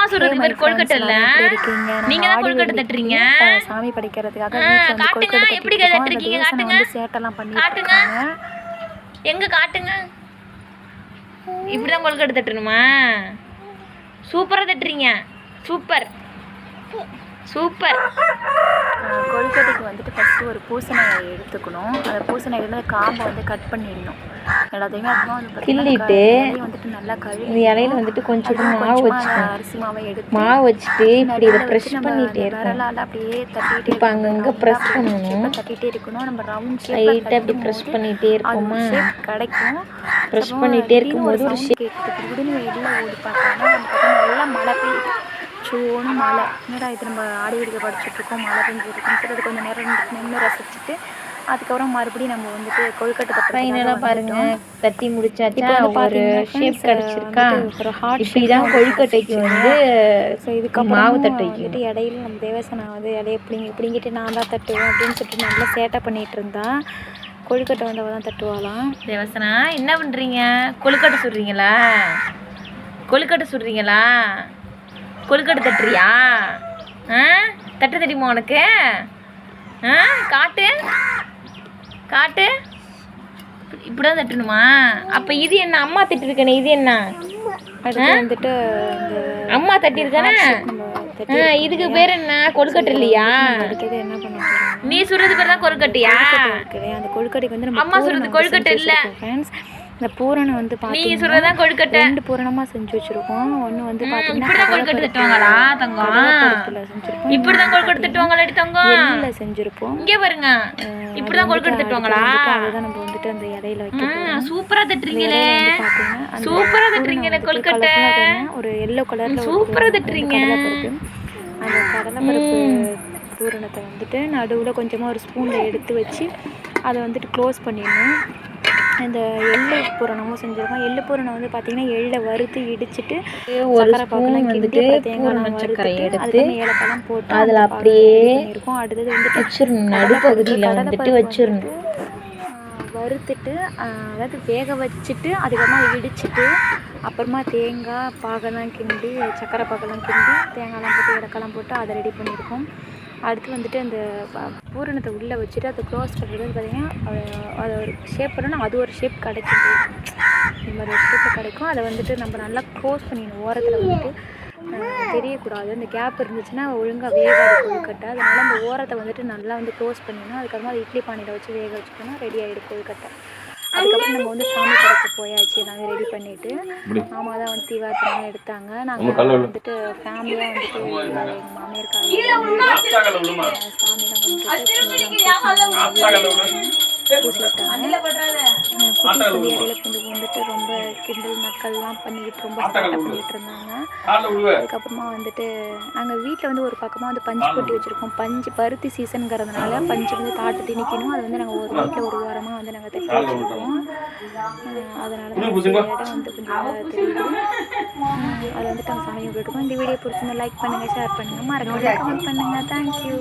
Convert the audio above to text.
அம்மா சொல்றது மாதிரி கொழுக்கட்டை இல்ல, நீங்க தான் கொழுக்கட்டை தட்டுறீங்க. சாமி படைக்கிறதுக்காக காட்டுங்க, எப்படி தட்டுறீங்க காட்டுங்க, சேட்டெல்லாம் பண்ணி காட்டுங்க, எங்க காட்டுங்க. இப்படிதான் கொழுக்கட்டை தட்டணுமா? சூப்பரா தட்டுறீங்க, சூப்பர் சூப்பர். கொழுக்கட்டைக்கு வந்துட்டு ஃபஸ்ட்டு ஒரு பூசணி எடுத்துக்கணும். அந்த பூசணியில காம்பை வந்து கட் பண்ணிடணும். எல்லாத்தையுமே அப்புறம் வந்து கிள்ளிட்டு வந்துட்டு நல்லா கழுவி இந்த இலையில வந்துட்டு கொஞ்சம் மாவு வச்சுக்கணும். அரிசி மாவை எடுத்து மாவு வச்சுட்டு இப்படி இதை ப்ரெஸ் பண்ணிட்டே இருக்கணும். விரலால் அப்படியே தட்டிகிட்டே இப்போ அங்கங்கே ப்ரெஸ் பண்ணணும். தட்டிகிட்டே இருக்கணும். நம்ம ரவுண்ட் லைட்டாக அப்படி ப்ரெஸ் பண்ணிகிட்டே இருக்கோமா, கிடைக்கும். ப்ரெஸ் பண்ணிகிட்டே இருக்கும்போது ஒரு ஷேப் கேட்குறதுக்கு உடனே வெளியில் ஓடி பார்த்தோம்னா நல்லா மழை பெய்யுது. சோன்னு மழை. என்னடா இது நம்ம ஆடி வெடிக்க படிச்சுட்ருக்கோம், மழை பெஞ்சிருக்கோம். சரி அது கொஞ்சம் நேரம் நின்று ரசிச்சுட்டு அதுக்கப்புறம் மறுபடியும் நம்ம வந்துட்டு கொழுக்கட்டை தட்டுறதுனால பாருங்க தட்டி முடிச்சாச்சா, ஒரு ஷேப் கிடச்சிருக்கா. இப்படி தான் கொழுக்கட்டைக்கு வந்து மாவு தட்டு வந்துட்டு இடையில நம்ம தேவசனா வந்து இலையை பிடிங்கிட்டு நான் தான் தட்டுவேன் அப்படின்னு சொல்லிட்டு நல்லா சேட்டை பண்ணிகிட்டு இருந்தா. கொழுக்கட்டை வந்து அவள் தான் தட்டுவாளாம். தேவசனா என்ன பண்ணுறீங்க? கொழுக்கட்டை சுடுறீங்களா? கொழுக்கட்டை சுடுறீங்களா? கொழுக்கட்டை தட்டுறியா? தட்ட தெரியுமா உனக்கு? காட்டு காட்டு. இப்படிதான் தட்டணுமா? அப்போ இது என்ன? அம்மா தட்டிருக்கேனே, இது என்ன? வந்துட்டு அம்மா தட்டிருக்கானே, இதுக்கு பேர் என்ன? கொழுக்கட்டை இல்லையா? என்ன பண்ணுறோம், நீ சுடுறது பேர் தான் கொழுக்கட்டையா? அந்த கொழுக்கட்டைக்கு வந்து அம்மா சுடுறது கொழுக்கட்டை இல்லை. இந்த பூரணம் வந்து நீங்க சொல்றதான் கொழுக்கட்டை. 2 பூரணமா செஞ்சு வச்சிருக்கோம். ஒண்ணு வந்து பாத்தீங்கன்னா இப்படிதான் கொழுக்கட்டை தட்டுவாங்களா தங்கம்? செஞ்சிருப்போம். இப்படிதான் கொழுக்கட்டை தட்டுவாங்களா தங்கம்? எண்ணெயில செஞ்சிருப்போம். இங்க பாருங்க, இப்படிதான் கொழுக்கட்டை தட்டுவாங்களா? அதுதான் நம்ம வந்துட்டு அந்த இலையில வைக்கிறோம். சூப்பரா தட்டுறீங்களே, சூப்பரா தட்டுறீங்களே கொழுக்கட்டை. ஒரு எல்லோ கலர்ல சூப்பரா தட்டுறீங்க. அந்த கடலைப்பருப்பு பூரணத்தை வந்துட்டு நடுவில் கொஞ்சமாக ஒரு ஸ்பூனில் எடுத்து வச்சு அதை வந்துட்டு க்ளோஸ் பண்ணிடணும். இந்த எள்ளு பூரணமும் செஞ்சுருக்கோம். எள்ளு பூரணம் வந்து பார்த்திங்கன்னா எள்ளை வறுத்து இடிச்சிட்டு சக்கரை பாக்கெல்லாம் வந்துட்டு தேங்காய் சக்கரை எடுத்து ஏலக்காய்லாம் போட்டு அதில் அப்படியே இருக்கும். அடுத்தது வந்துட்டு வச்சிடணும், நடுப்பகுதியில் வந்துட்டு வச்சிடணும். வறுத்துட்டு அதாவது வேக வச்சுட்டு அதுக்கப்புறமா இடிச்சிட்டு அப்புறமா தேங்காய் பாகெல்லாம் கிண்டி சக்கரை பாகெல்லாம் கிண்டி தேங்காய்லாம் போட்டு ஏலக்காய்லாம் போட்டு அதை ரெடி பண்ணியிருக்கோம். அடுத்து வந்துட்டு அந்த பூரணத்தை உள்ளே வச்சுட்டு அதை க்ளோஸ் பண்ணுறது வந்து பார்த்திங்கன்னா அதை ஒரு ஷேப் பண்ணோன்னா அது ஒரு ஷேப் கிடைக்கும். இந்த மாதிரி ஒரு ஷேப்பு கிடைக்கும். அதை வந்துட்டு நம்ம நல்லா க்ளோஸ் பண்ணிடணும். ஓரத்தில் வந்துட்டு தெரியக்கூடாது. அந்த கேப் இருந்துச்சுன்னா ஒழுங்காக வேகாது கொழுக்கட்டை. அதனால் அந்த ஓரத்தை வந்துட்டு நல்லா வந்து க்ளோஸ் பண்ணிடணும். அதுக்கப்புறமா அது இட்லி பானையில் வச்சு வேக வச்சுக்கணும். ரெடி ஆகிடும் கொழுக்கட்டை. அதுக்கப்புறம் நம்ம வந்து சாமி கடைக்கு போயாச்சு. எல்லாமே ரெடி பண்ணிவிட்டு மாமா தான் வந்து தீவாரத்தெல்லாம் எடுத்தாங்க. நாங்கள் வந்துட்டு ஃபேமிலியாக வந்துட்டு எங்கள் மாமியாருக்காக சாமிலாம் வந்து இடையில கொஞ்சம் வந்துட்டு ரொம்ப கிண்டல் மக்கள்லாம் பண்ணிக்கிட்டு ரொம்ப ஸ்டார்ட் பண்ணிகிட்டு இருந்தாங்க. அதுக்கப்புறமா வந்துட்டு நாங்கள் வீட்டில் வந்து ஒரு பக்கமாக வந்து பஞ்சு கொட்டி வச்சுருக்கோம். பருத்தி சீசனுங்கிறதுனால பஞ்சு வந்து தாட்டு திணிக்கணும். அது வந்து நாங்கள் ஒரு வீட்டில் ஒரு வாரமாக வந்து நாங்கள் தட்டி வச்சுருக்கோம். அதனால தான் இடம் வந்து கொஞ்சம் தெரியுது. அதை வந்துட்டு நாங்கள் சாமி விட்டுருக்கோம். இந்த வீடியோ பிடிச்சிருந்தா லைக் பண்ணுங்கள், ஷேர் பண்ணுங்கள், மறக்காம கமெண்ட் பண்ணுங்கள். தேங்க்யூ.